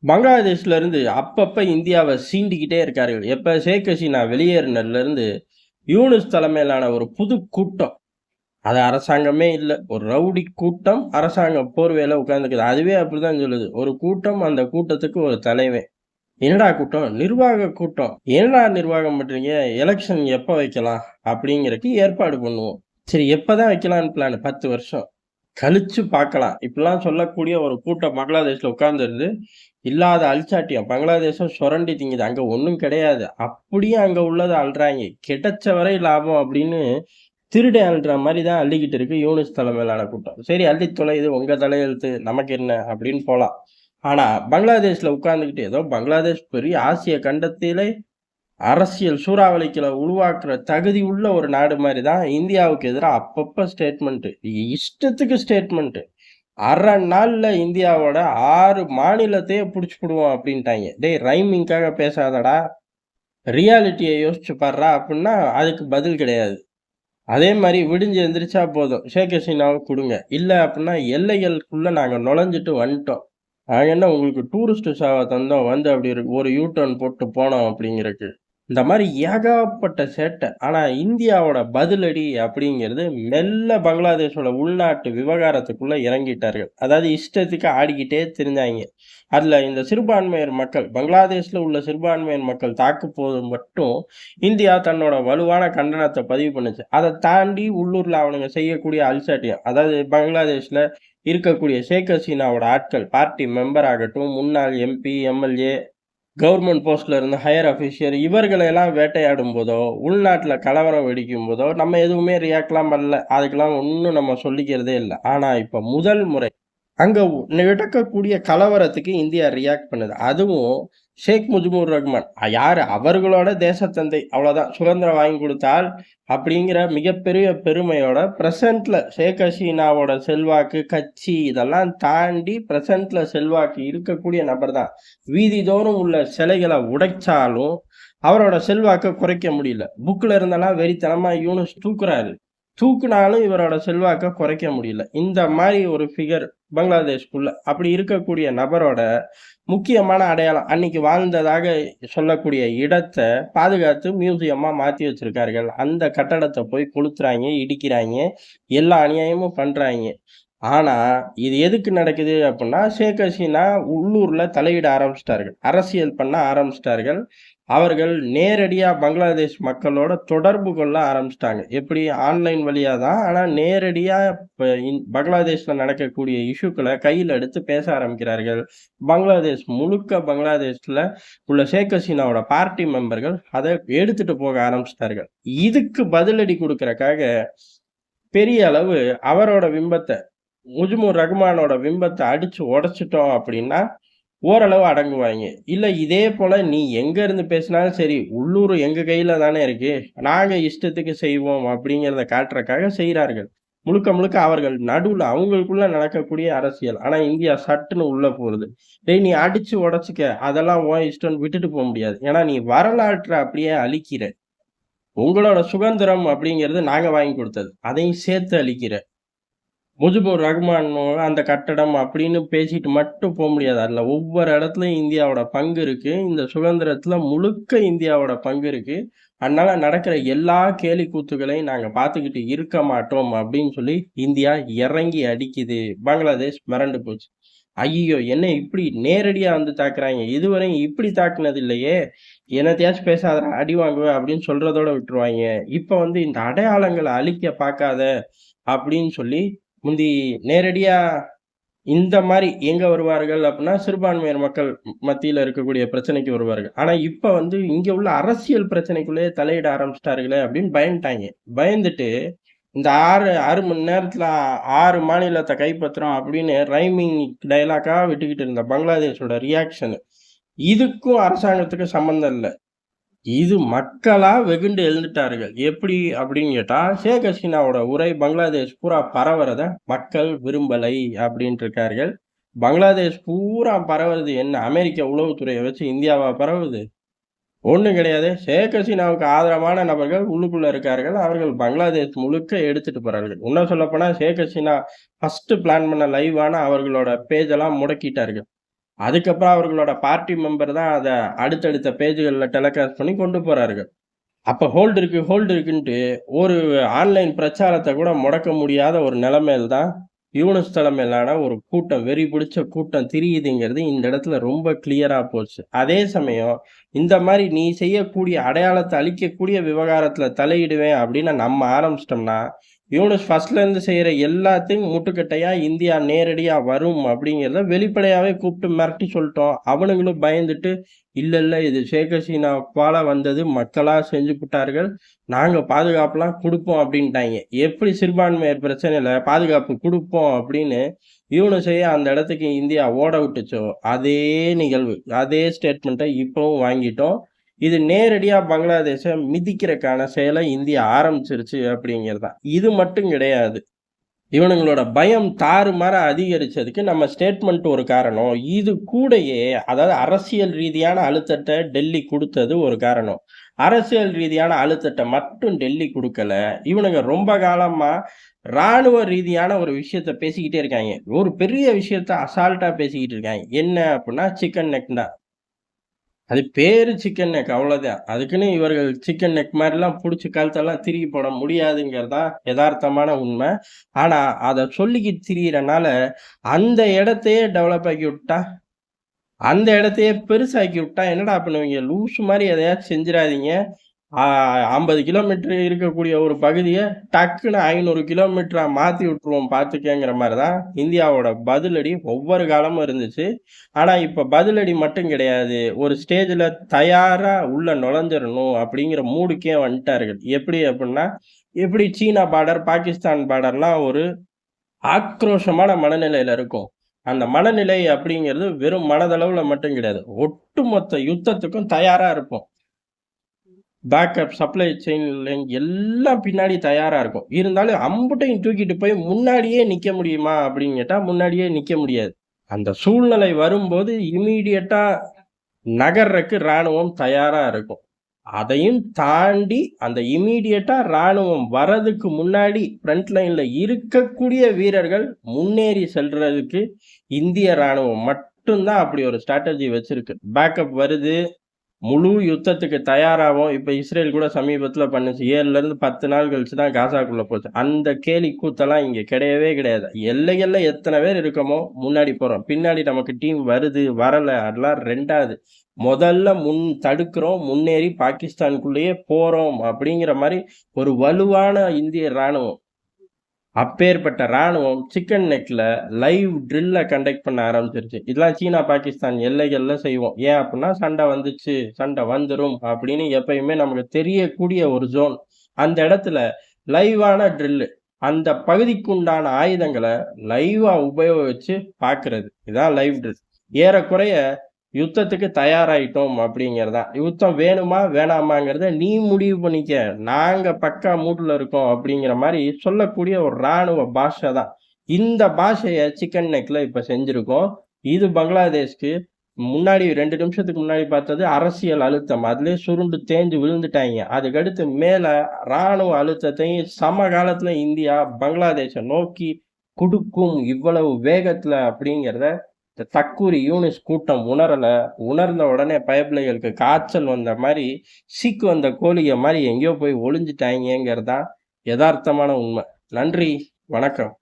பங்களாதேஷ்ல இருந்து அப்பப்ப இந்தியாவ சீண்டிக்கிட்டே இருக்கார்கள். எப்ப ஷேக் ஹசீனா வெளியேறினதுல இருந்து, யூனுஸ் தலைமையிலான ஒரு புது கூட்டம். அது அரசாங்கமே இல்ல. ஒரு ரவுடி கூட்டம் அரசாங்க போர்வையில உட்கார்ந்துக்குது. அதுவே அப்படிதான் சொல்லுது. ஒரு கூட்டம், அந்த கூட்டத்துக்கு ஒரு தலைவன். என்னடா கூட்டம்? நிர்வாக கூட்டம். என்னடா நிர்வாகம் பண்றீங்க? எலக்ஷன் எப்ப வைக்கலாம்? அப்படிங்கிறதுக்கு ஏற்பாடு பண்ணுவோம். சரி எப்பதான் வைக்கலாம்னு பிளான்? 10 வருஷம் கழிச்சு பார்க்கலாம். இப்படிலாம் சொல்லக்கூடிய ஒரு கூட்டம் பங்களாதேஷ்ல உட்கார்ந்திருந்து, இல்லாத அழிச்சாட்டியம். பங்களாதேஷ சுரண்டி திங்குது. அங்க ஒண்ணும் கிடையாது. அப்படியே அங்க உள்ளத அள்றாய்ங்க. கிடைச்ச வரை லாபம் அப்படின்னு திருடன் அள்ளுற மாரி தான் அள்ளிக்கிட்டு இருக்கு யூனுஸ் தலைமையிலான கூட்டம். சரி அள்ளித் தொலையுது உங்க தலையெழுத்து, நமக்கு என்ன அப்படின்னு போலாம். ஆனா பங்களாதேஷ்ல உட்கார்ந்துகிட்டு ஏதோ பங்களாதேஷ் பெரிய ஆசிய கண்டத்திலே அரசியல் சூறாவளிகள உருவாக்குற தகுதி உள்ள ஒரு நாடு மாரி தான் இந்தியாவுக்கு எதிரா அப்பப்ப ஸ்டேட்மெண்ட். இஷ்டத்துக்கு ஸ்டேட்மெண்ட். அரை நாள்ல இந்தியாவோட 6 மாநிலத்தையே புடிச்சுப்புடுவோம் அப்படின்ட்டாய்ங்க. டேய் ரைமிங்காக பேசாதடா. ரியாலிட்டிய யோசிச்சு பார்றா அப்படின்னா, அதுக்கு பதில் கிடையாது. அதே மாரி விடிஞ்சு எந்திரிச்சா போதும். ஷேக் ஹசீனாவ குடுங்க. இல்ல அப்படின்னா எல்லைகளுக்குள்ள நாங்க நுழைஞ்சுட்டு வந்துட்டோம். நாங்க என்ன உங்களுக்கு டூரிஸ்ட் விசாவா தந்தோம். வந்து அப்படி ஒரு யூ டர்ன் போட்டு போனோம் அப்படிங்கிறக்கு. இந்த மாரி ஏகப்பட்ட சேட்டை. ஆனா இந்தியாவோட பதிலடி அப்படிங்கிறது மெல்ல பங்களாதேஷோட உள்நாட்டு விவகாரத்துக்குள்ள இறங்கிட்டார்கள். அதாவது இஷ்டத்துக்கு ஆடிக்கிட்டே திரிஞ்சாய்ங்க. அதுல இந்த சிறுபான்மையர் மக்கள் பங்களாதேஷ்ல உள்ள சிறுபான்மையர் மக்கள் தாக்கும்போது மட்டும் இந்தியா தன்னோட வலுவான கண்டனத்த பதிவு பண்ணுச்சு. அத தாண்டி உள்ளூர்ல அவனுங்க செய்யக்கூடிய அல்சாட்டியம். அதாவது பங்களாதேஷ்ல இருக்கக்கூடிய ஷேக் ஹசீனாவோட ஆட்கள், பார்ட்டி மெம்பர் ஆகட்டும், முன்னாள் எம்பி, எம்எல்ஏ, கவர்மெண்ட் போஸ்ட்ல இருந்த ஹையர் அஃபிஷியல் இவர்களை எல்லாம் வேட்டையாடும் போதோ, உள்நாட்டுல கலவரம் வெடிக்கும் போதோ, நம்ம எதுவுமே ரியாக்ட்லாம் பண்ணல. அதுக்கெல்லாம் ஒண்ணும் நம்ம சொல்லிக்கிறதே இல்ல. ஆனா இப்ப முதல் முறை அங்க நடக்கக்கூடிய கலவரத்துக்கு இந்தியா ரியாக்ட் பண்ணுது. அதுவும் ஷேக் முஜிபுர் ரஹ்மான். யாரு? அவர்களோட தேசத்தந்தை. அவ்வளவுதான். சுதந்திரம் வாங்கி கொடுத்தால் அப்படிங்கிற மிகப்பெரிய பெருமையோட பிரசன்ட்ல ஷேக் ஹசீனாவோட செல்வாக்கு, கட்சி இதெல்லாம் தாண்டி பிரசன்ட்ல செல்வாக்கு இருக்கக்கூடிய நபர் தான். வீதிதோறும் உள்ள சிலைகளை உடைச்சாலும் அவரோட செல்வாக்க குறைக்க முடியல. புக்ல இருந்தெல்லாம் வெறித்தனமா யூனுஸ் தூக்குறாரு. தூக்குனாலும் இவரோட செல்வாக்க குறைக்க முடியல. இந்த மாரி ஒரு ஃபிகர் பங்களாதேஷ்குள்ள. அப்படி இருக்கக்கூடிய நபரோட முக்கியமான அடையாளம், அன்னைக்கு வாழ்ந்ததாக சொல்லக்கூடிய இடத்த பாதுகாத்து மியூசியமா மாத்தி வச்சிருக்கார்கள். அந்த கட்டடத்த போய் கொளுத்துறாய்ங்க, இடிக்கிறாய்ங்க, எல்லா அநியாயமும் பண்றாய்ங்க. ஆனா, இது எதுக்கு நடக்குது அப்புட்ன்னா, ஷேக் ஹசீனா உள்ளூர்ல தலையிட ஆரம்பிச்சுட்டார்கள். அரசியல் பண்ண ஆரம்பிச்சுட்டார்கள். அவர்கள் நேரடியா பங்களாதேஷ் மக்களோட தொடர்பு கொள்ள ஆரம்பிச்சுட்டாங்க. எப்படி? ஆன்லைன் வழியா தான். ஆனா நேரடியா இப்ப பங்களாதேஷ்ல நடக்கக்கூடிய இஷ்யூக்கள கையில எடுத்து பேச ஆரம்பிக்கிறார்கள். பங்களாதேஷ்ல உள்ள ஷேக் ஹசீனாவோட பார்ட்டி மெம்பர்கள் அத எடுத்துட்டு போக ஆரம்பிச்சுட்டார்கள். இதுக்கு பதிலடி குடுக்கறக்காக பெரிய அளவு அவரோட பிம்பத்த முஜிபுர் ரஹ்மானோட பிம்பத்த அடிச்சு உடைச்சுட்டோம் அப்படின்னா, ஓரளவு அடங்குவாய்ங்க. இல்ல இதே போல நீ எங்க இருந்து பேசினாலும் சரி, உள்ளூர் எங்க கையில தானே இருக்கு. நாங்க இஷ்டத்துக்கு செய்வோம் அப்படிங்கிறத காட்டுறக்காக செய்றார்கள். முழுக்க முழுக்க அவர்கள் நடுவுல அவங்களுக்குள்ள நடக்கக்கூடிய அரசியல். ஆனா இந்தியா சட்டுன்னு உள்ள போகுது. டேய் நீ அடிச்சு உடைச்சுக்க. அதெல்லாம் உன் இஷ்டம்ன்னு விட்டுட்டு போ முடியாது. ஏன்னா நீ வரலாற்ற அப்படியே அழிக்கிற. உங்களோட சுதந்திரம் அப்படிங்கிறது நாங்க வாங்கி குடுத்தது. அதையும் சேர்த்து அழிக்கிற. முஜிபுர் ரஹ்மானோட அந்த கட்டடம் அப்படின்னு பேசிட்டு மட்டும் போ முடியாது. அதுல ஒவ்வொரு இடத்துலயும் இந்தியாவோட பங்கு இருக்கு. இந்த சுதந்திரத்துல முழுக்க இந்தியாவோட பங்கு இருக்கு. அதனால நடக்கிற எல்லா கேலி கூத்துகளையும் நாங்க பார்த்துக்கிட்டு இருக்க மாட்டோம் அப்படின்னு சொல்லி இந்தியா இறங்கி அடிக்குது. பங்களாதேஷ் மிரண்டு போச்சு. ஐயய்யோ! என்ன இப்படி நேரடியா வந்து தாக்குறாய்ங்க. இதுவரையும் இப்படி தாக்குனது இல்லையே! என்னத்தையாச்சும் பேசாதடா, அடி வாங்குவேன் அப்படின்னு சொல்றதோட விட்டுருவாய்ங்க. இப்ப வந்து இந்த அடையாளங்கள அழிக்க பார்க்காத அப்படின்னு சொல்லி முந்தி நேரடியா இந்த மாரி எங்க வருவார்கள் அப்டின்னா, சிறுபான்மையர் மக்கள் மத்தியில இருக்கக்கூடிய பிரச்சனைக்கு வருவார்கள். ஆனா இப்ப வந்து இங்க உள்ள அரசியல் பிரச்சனைக்குள்ளயே தலையிட ஆரம்பிச்சுட்டார்களே அப்டின்னு பயந்துட்டாய்ங்க. பயந்துட்டு இந்த 6 மணி நேரத்துல 6 மாநிலத்த கைப்பற்றுறோம் அப்படின்னு ரைமிங் டயலாக்கா விட்டுக்கிட்டு இருந்த பங்களாதேஷோட ரியாக்ஷன் இதுக்கும் அரசாங்கத்துக்கும் சம்மந்தம் இல்ல. இது மக்களா வெகுண்டு எழுந்துட்டார்கள். எப்படி அப்படின்னு கேட்டா, ஷேக் ஹசீனாவோட உரை பங்களாதேஷ் பூரா பரவுறத மக்கள் விரும்பலை அப்படின்ட்டு இருக்கார்கள். பங்களாதேஷ் பூரா பரவுறது என்ன? அமெரிக்க உளவுத்துறைய வச்சு இந்தியாவா பரவுது? ஒண்ணும் கிடையாது. ஷேக் ஹசீனாவுக்கு ஆதரவான நபர்கள் உள்ளுக்குள்ள இருக்கார்கள். அவர்கள் பங்களாதேஷ் முழுக்க எடுத்துட்டு போறார்கள். இன்னும் சொல்லப்போனா ஷேக் ஹசீனா ஃபர்ஸ்ட் பிளான் பண்ண லைவான அவர்களோட பேஜ் எல்லாம் முடக்கிட்டார்கள். அதுக்கப்புறம் அவர்களோட பார்ட்டி மெம்பர் தான் அத அடுத்தடுத்த பேஜ்கள்ல டெலிகாஸ்ட் பண்ணி கொண்டு போறார்கள். அப்ப ஹோல்டு இருக்குன்ட்டு ஒரு ஆன்லைன் பிரச்சாரத்த கூட முடக்க முடியாத ஒரு நிலைமையில தான் யூனுஸ் தலைமையிலான ஒரு கூட்டம், வெறி பிடிச்ச கூட்டம் திரியுதுங்கிறது இந்த இடத்துல ரொம்ப கிளியரா போச்சு. அதே சமயம் இந்த மாரி நீ செய்யக்கூடிய அடையாளத்த அழிக்கக்கூடிய விவகாரத்துல தலையிடுவேன் அப்படின்னு நம்ம ஆரம்பிச்சிட்டோம்னா, யூனுஸ் ஃபர்ஸ்ட்லேருந்து செய்ற எல்லாத்தையும் முட்டுக்கட்டையா இந்தியா நேரடியா வரும் அப்படிங்கிறத வெளிப்படையாவே கூப்பிட்டு மிரட்டி சொல்லிட்டோம். அவனுங்களும் பயந்துட்டு, இல்ல இது ஷேக் ஹசீனாவால வந்தது, மக்களா செஞ்சு புட்டார்கள். நாங்க பாதுகாப்புலாம் குடுப்போம் அப்படின்ட்டாய்ங்க. எப்படி சிறுபான்மையர் பிரச்சனையில பாதுகாப்பு குடுப்போம் அப்படின்னு யூனுஸையே அந்த இடத்துக்கு இந்தியா ஓட விட்டுச்சோ, அதே நிகழ்வு, அதே ஸ்டேட்மெண்ட்ட இப்பவும் வாங்கிட்டோம். இது நேரடியா பங்களாதேஷ மிதிக்கிறக்கான செயலை இந்தியா ஆரம்பிச்சிருச்சு அப்படிங்கிறது தான். இது மட்டும் கிடையாது. இவனுங்களோட பயம் தாறுமாற அதிகரிச்சதுக்கு நம்ம ஸ்டேட்மெண்ட் ஒரு காரணம். இது கூடயே அதாவது அரசியல் ரீதியான அழுத்தத்தை டெல்லி குடுத்தது ஒரு காரணம். அரசியல் ரீதியான அழுத்தத்தை மட்டும் டெல்லி குடுக்கல. இவனுங்க ரொம்ப காலமா ராணுவ ரீதியான ஒரு விஷயத்த பேசிக்கிட்டே இருக்காங்க. ஒரு பெரிய விஷயத்த அசால்ட்டா பேசிக்கிட்டு இருக்காங்க. என்ன அப்படின்னா சிக்கன் நெக் தான். அது பேரு சிக்கன் நெக் அவ்வளோதான். அதுக்குன்னு இவர்கள் சிக்கன் நெக் மாரிலாம் புடிச்சு கழுத்தெல்லாம் திருகி போட முடியாதுங்கிறது தான் எதார்த்தமான உண்மை. ஆனா, அத சொல்லிக்கிட்டு திரியிறனால, அந்த இடத்தையே டெவலப் ஆக்கி விட்டா, அந்த இடத்தையே பெருசாக்கி விட்டா என்னடா பண்ணுவீங்க? லூசு மாரி எதையாச்சும் செஞ்சிராதீங்க. 50 கிலோமீட்டர் இருக்கக்கூடிய ஒரு பகுதிய டக்குன்னு 500 கிலோமீட்டரா மாத்தி விட்டுருவோம் பார்த்துக்கங்கிற மாரி தான் இந்தியாவோட பதிலடி ஒவ்வொரு காலமும் இருந்துச்சு. ஆனா, இப்ப பதிலடி மட்டும் கிடையாது. ஒரு ஸ்டேஜ்ல தயாரா உள்ள நுழைஞ்சிரணும் அப்படிங்கிற மூடுக்கே வந்துட்டார்கள். எப்படி அப்படின்னா, எப்படி சீனா பார்டர், பாகிஸ்தான் பார்டர்லாம் ஒரு ஆக்ரோஷமான மனநிலையில இருக்கும். அந்த மனநிலை அப்படிங்கிறது வெறும் மனதளவுல மட்டும் கிடையாது. ஒட்டுமொத்த யுத்தத்துக்கும் தயாரா இருப்போம். பேக்கப், சப்ளை செயின் எல்லாம் பின்னாடி தயாரா இருக்கும். இருந்தாலும் அம்புட்டையும் தூக்கிட்டு போய் முன்னாடியே நிக்க முடியுமா? அப்படின்னு கேட்டா, முன்னாடியே நிக்க முடியாது. அந்த சூழ்நிலை வரும்போது இம்மீடியட்டா நகர்றக்கு ராணுவம் தயாரா இருக்கும். அதையும் தாண்டி அந்த இம்மீடியட்டா ராணுவம் வரதுக்கு முன்னாடி ஃப்ரண்ட் லைன்ல இருக்கக்கூடிய வீரர்கள் முன்னேறி செல்றதுக்கு இந்திய ராணுவம் மட்டும் தான் அப்படி ஒரு ஸ்ட்ராட்டஜி வச்சிருக்கு. பேக்கப் வருது. முழு யுத்தத்துக்கு தயாராவோம். இப்ப இஸ்ரேல் கூட சமீபத்தில பண்ணுச்சு. 7லேருந்து 10 நாள் கழிச்சு தான் காசாக்குள்ள போச்சு. அந்த கேலி கூத்தெல்லாம் இங்க கிடையவே கிடையாது. எல்லைகள்ல எத்தன பேர் இருக்கமோ முன்னாடி போறோம். பின்னாடி நமக்கு டீம் வருது, வரல அதெல்லாம் 2வது. முதல்ல தடுக்கிறோம், முன்னேறி பாகிஸ்தானுக்குள்ளேயே போறோம் அப்படிங்கிற மாரி ஒரு வலுவான இந்திய ராணுவம். அப்பேற்பட்ட ராணுவம் சிக்கன் நெக்ல லைவ் ட்ரில்ல கண்டக்ட் பண்ண ஆரம்பிச்சிருச்சு. இதெல்லாம் சீனா, பாகிஸ்தான் எல்லைகள்ல செய்வோம். ஏன் அப்படின்னா சண்டை வந்துச்சு, சண்டை வந்துரும் அப்படின்னு எப்பயுமே நமக்கு தெரியக்கூடிய ஒரு ஜோன். அந்த இடத்துல லைவான ட்ரில்லு. அந்த பகுதிக்குண்டான ஆயுதங்களை லைவா உபயோகிச்சு பார்க்கிறது. இதான் லைவ் ட்ரில். ஏறக்குறைய யுத்தத்துக்கு தயாராயிட்டோம் அப்படிங்கிறதான். யுத்தம் வேணுமா வேணாமாங்கிறத நீ முடிவு பண்ணிக்க. நாங்க பக்கா மூட்ல இருக்கோம் அப்படிங்கிற மாரி சொல்லக்கூடிய ஒரு ராணுவ பாஷை தான். இந்த பாஷைய சிக்கன் நெக்ல இப்ப செஞ்சிருக்கோம். இது பங்களாதேஷ்க்கு முன்னாடி 2 நிமிஷத்துக்கு முன்னாடி பார்த்தது அரசியல் அழுத்தம். அதிலயே சுருண்டு தேஞ்சு விழுந்துட்டாய்ங்க. அதுக்கடுத்து மேல ராணுவ அழுத்தத்தையும் சமகாலத்துல இந்தியா பங்களாதேஷ நோக்கி குடுக்கும் இவ்வளவு வேகத்துல அப்படிங்கிறத இந்த தக்கூரி யூனிஸ் கூட்டம் உணரல. உணர்ந்த உடனே பயப்பிள்ளைகளுக்கு காய்ச்சல் வந்த மாரி, சீக்கு வந்த கோழிக மாரி எங்கேயோ போய் ஒளிஞ்சுட்டாய்ங்கங்கிறது தான் எதார்த்தமான உண்மை. நன்றி, வணக்கம்.